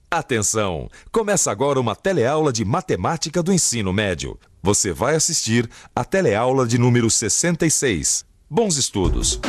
Atenção! Começa agora uma teleaula de matemática do ensino médio. Você vai assistir a teleaula de número 66. Bons estudos!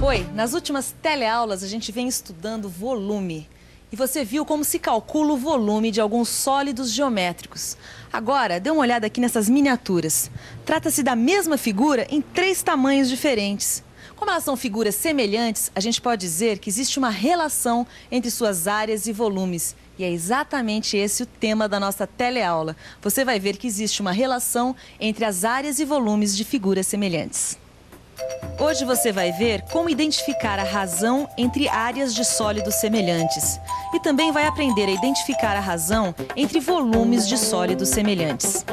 Oi, nas últimas teleaulas a gente vem estudando volume. E você viu como se calcula o volume de alguns sólidos geométricos. Agora, dê uma olhada aqui nessas miniaturas. Trata-se da mesma figura em 3 tamanhos diferentes. Como elas são figuras semelhantes, a gente pode dizer que existe uma relação entre suas áreas e volumes. E é exatamente esse o tema da nossa teleaula. Você vai ver que existe uma relação entre as áreas e volumes de figuras semelhantes. Hoje você vai ver como identificar a razão entre áreas de sólidos semelhantes. E também vai aprender a identificar a razão entre volumes de sólidos semelhantes.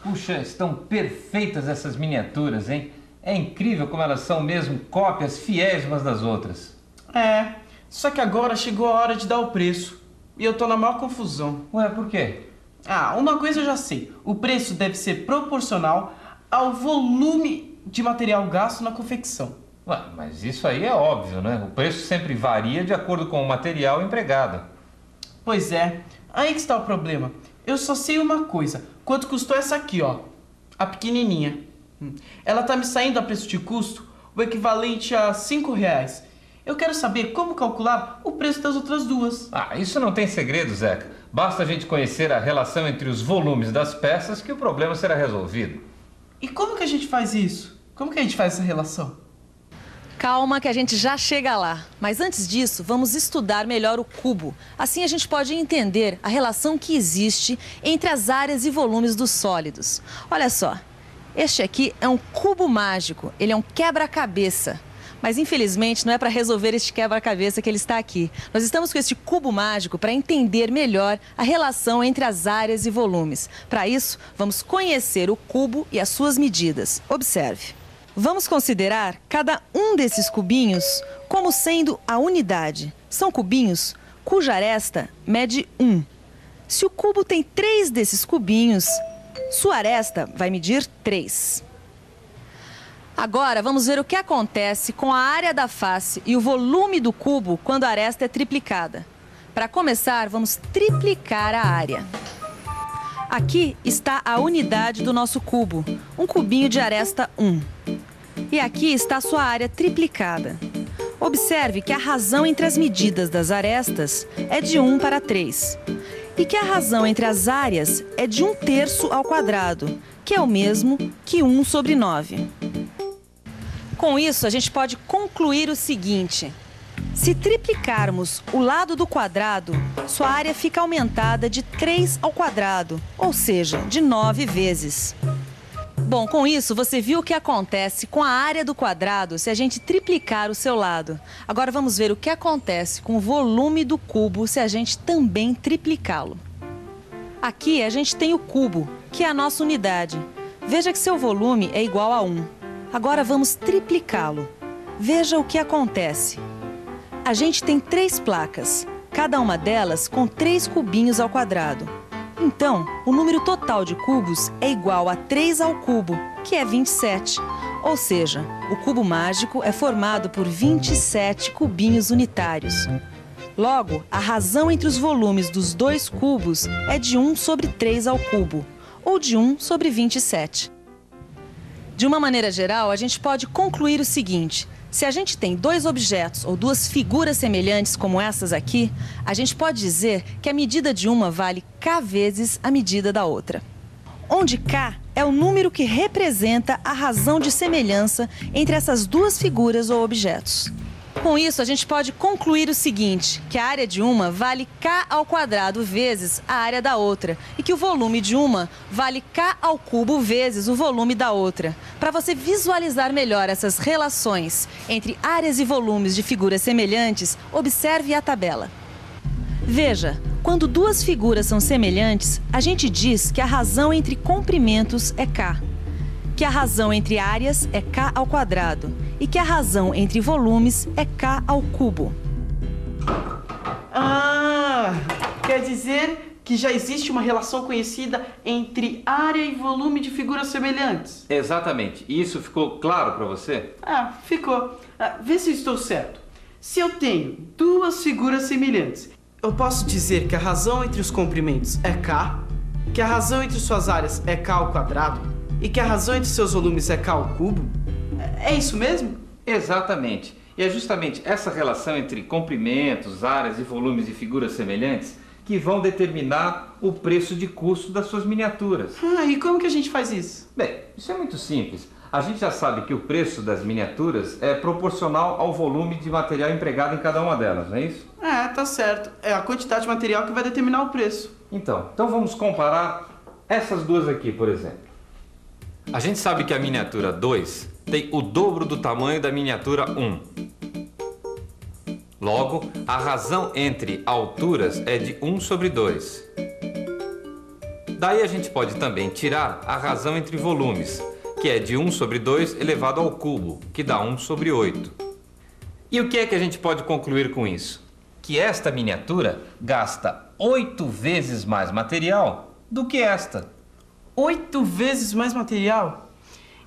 Puxa, estão perfeitas essas miniaturas, hein? É incrível como elas são mesmo cópias fiéis umas das outras. É, só que agora chegou a hora de dar o preço. E eu tô na maior confusão. Ué, por quê? Ah, uma coisa eu já sei. O preço deve ser proporcional ao volume de material gasto na confecção. Ué, mas isso aí é óbvio, né? O preço sempre varia de acordo com o material empregado. Pois é, aí que está o problema. Eu só sei uma coisa. Quanto custou essa aqui, ó? A pequenininha. Ela tá me saindo a preço de custo o equivalente a R$5. Eu quero saber como calcular o preço das outras duas. Ah, isso não tem segredo, Zeca. Basta a gente conhecer a relação entre os volumes das peças que o problema será resolvido. E como que a gente faz isso? Como que a gente faz essa relação? Calma que a gente já chega lá. Mas antes disso, vamos estudar melhor o cubo. Assim a gente pode entender a relação que existe entre as áreas e volumes dos sólidos. Olha só, este aqui é um cubo mágico, ele é um quebra-cabeça. Mas infelizmente não é para resolver este quebra-cabeça que ele está aqui. Nós estamos com este cubo mágico para entender melhor a relação entre as áreas e volumes. Para isso, vamos conhecer o cubo e as suas medidas. Observe. Vamos considerar cada um desses cubinhos como sendo a unidade. São cubinhos cuja aresta mede 1. Se o cubo tem 3 desses cubinhos, sua aresta vai medir 3. Agora vamos ver o que acontece com a área da face e o volume do cubo quando a aresta é triplicada. Para começar, vamos triplicar a área. Aqui está a unidade do nosso cubo, um cubinho de aresta 1. E aqui está a sua área triplicada. Observe que a razão entre as medidas das arestas é de 1 para 3. E que a razão entre as áreas é de 1/3 ao quadrado, que é o mesmo que 1 sobre 9. Com isso, a gente pode concluir o seguinte. Se triplicarmos o lado do quadrado, sua área fica aumentada de 3 ao quadrado, ou seja, de 9 vezes. Bom, com isso, você viu o que acontece com a área do quadrado se a gente triplicar o seu lado. Agora vamos ver o que acontece com o volume do cubo se a gente também triplicá-lo. Aqui a gente tem o cubo, que é a nossa unidade. Veja que seu volume é igual a 1. Agora vamos triplicá-lo. Veja o que acontece. A gente tem 3 placas, cada uma delas com 3 cubinhos ao quadrado. Então, o número total de cubos é igual a 3 ao cubo, que é 27. Ou seja, o cubo mágico é formado por 27 cubinhos unitários. Logo, a razão entre os volumes dos 2 cubos é de 1 sobre 3 ao cubo, ou de 1 sobre 27. De uma maneira geral, a gente pode concluir o seguinte. Se a gente tem 2 objetos ou 2 figuras semelhantes como essas aqui, a gente pode dizer que a medida de uma vale k vezes a medida da outra. Onde k é o número que representa a razão de semelhança entre essas 2 figuras ou objetos. Com isso, a gente pode concluir o seguinte, que a área de uma vale k ao quadrado vezes a área da outra e que o volume de uma vale k ao cubo vezes o volume da outra. Para você visualizar melhor essas relações entre áreas e volumes de figuras semelhantes, observe a tabela. Veja, Quando duas figuras são semelhantes, a gente diz que a razão entre comprimentos é K, que a razão entre áreas é K ao quadrado e que a razão entre volumes é K ao cubo. Ah, quer dizer que já existe uma relação conhecida entre área e volume de figuras semelhantes. Exatamente. Isso ficou claro para você? Ah, ficou. Vê se eu estou certo. Se eu tenho duas figuras semelhantes, eu posso dizer que a razão entre os comprimentos é K, que a razão entre suas áreas é K ao quadrado e que a razão entre seus volumes é K ao cubo? É isso mesmo? Exatamente. E é justamente essa relação entre comprimentos, áreas e volumes de figuras semelhantes que vão determinar o preço de custo das suas miniaturas. E como que a gente faz isso? Bem, isso é muito simples. A gente já sabe que o preço das miniaturas é proporcional ao volume de material empregado em cada uma delas, não é isso? Tá certo. É a quantidade de material que vai determinar o preço. Então vamos comparar essas duas aqui, por exemplo. A gente sabe que a miniatura 2 tem o dobro do tamanho da miniatura 1. Logo, a razão entre alturas é de 1 sobre 2. Daí a gente pode também tirar a razão entre volumes, que é de 1 sobre 2 elevado ao cubo, que dá 1 sobre 8. E o que é que a gente pode concluir com isso? Que esta miniatura gasta 8 vezes mais material do que esta. 8 vezes mais material?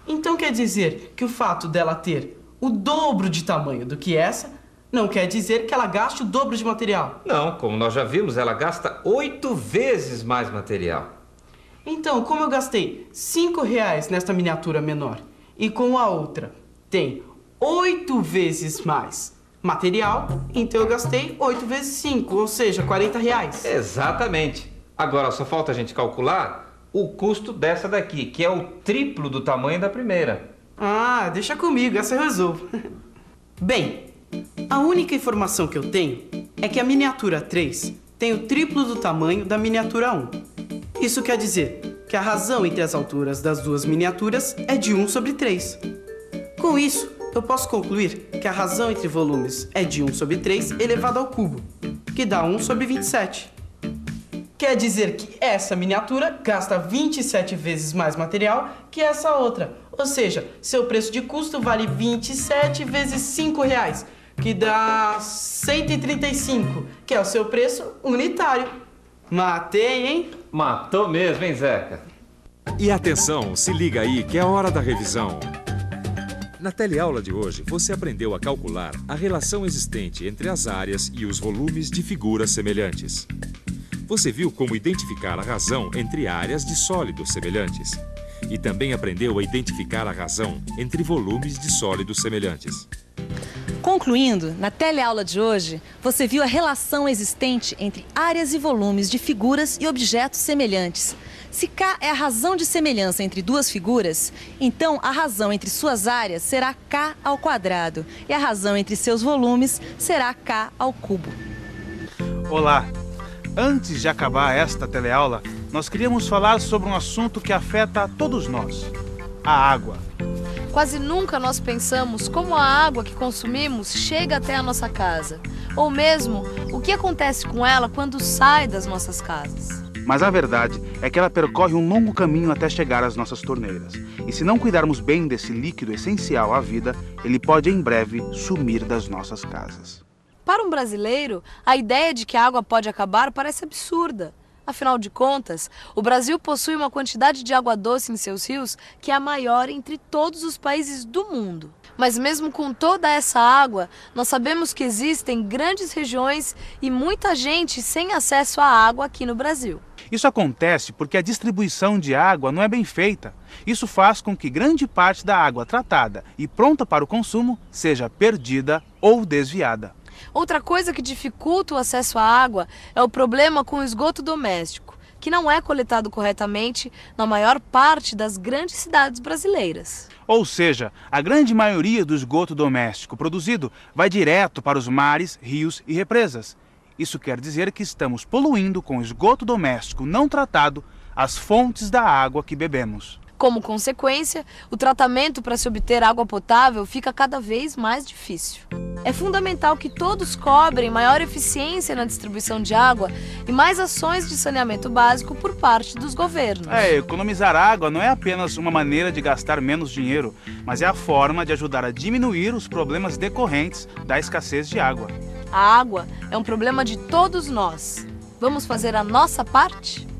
Então quer dizer que o fato dela ter o dobro de tamanho do que essa não quer dizer que ela gaste o dobro de material. Não, como nós já vimos, ela gasta 8 vezes mais material. Então, como eu gastei R$5 nesta miniatura menor e com a outra tem 8 vezes mais material, então eu gastei 8 vezes 5, ou seja, R$40. Exatamente. Agora só falta a gente calcular o custo dessa daqui, que é o triplo do tamanho da primeira. Deixa comigo, essa eu resolvo. Bem, a única informação que eu tenho é que a miniatura 3 tem o triplo do tamanho da miniatura 1. Isso quer dizer que a razão entre as alturas das duas miniaturas é de 1 sobre 3. Com isso, eu posso concluir que a razão entre volumes é de 1 sobre 3 elevado ao cubo, que dá 1 sobre 27. Quer dizer que essa miniatura gasta 27 vezes mais material que essa outra. Ou seja, seu preço de custo vale 27 vezes R$5, que dá 135, que é o seu preço unitário. Matei, hein? Matou mesmo, hein, Zeca? E atenção, se liga aí que é hora da revisão. Na teleaula de hoje, você aprendeu a calcular a relação existente entre as áreas e os volumes de figuras semelhantes. Você viu como identificar a razão entre áreas de sólidos semelhantes. E também aprendeu a identificar a razão entre volumes de sólidos semelhantes. Concluindo, na teleaula de hoje, você viu a relação existente entre áreas e volumes de figuras e objetos semelhantes. Se K é a razão de semelhança entre duas figuras, então a razão entre suas áreas será K ao quadrado e a razão entre seus volumes será K ao cubo. Olá! Antes de acabar esta teleaula, nós queríamos falar sobre um assunto que afeta a todos nós: a água. Quase nunca nós pensamos como a água que consumimos chega até a nossa casa, ou mesmo o que acontece com ela quando sai das nossas casas. Mas a verdade é que ela percorre um longo caminho até chegar às nossas torneiras. E se não cuidarmos bem desse líquido essencial à vida, ele pode em breve sumir das nossas casas. Para um brasileiro, a ideia de que a água pode acabar parece absurda. Afinal de contas, o Brasil possui uma quantidade de água doce em seus rios que é a maior entre todos os países do mundo. Mas mesmo com toda essa água, nós sabemos que existem grandes regiões e muita gente sem acesso à água aqui no Brasil. Isso acontece porque a distribuição de água não é bem feita. Isso faz com que grande parte da água tratada e pronta para o consumo seja perdida ou desviada. Outra coisa que dificulta o acesso à água é o problema com o esgoto doméstico, que não é coletado corretamente na maior parte das grandes cidades brasileiras. Ou seja, a grande maioria do esgoto doméstico produzido vai direto para os mares, rios e represas. Isso quer dizer que estamos poluindo com esgoto doméstico não tratado as fontes da água que bebemos. como consequência, o tratamento para se obter água potável fica cada vez mais difícil. É fundamental que todos cobrem maior eficiência na distribuição de água e mais ações de saneamento básico por parte dos governos. Economizar água não é apenas uma maneira de gastar menos dinheiro, mas é a forma de ajudar a diminuir os problemas decorrentes da escassez de água. A água é um problema de todos nós. Vamos fazer a nossa parte?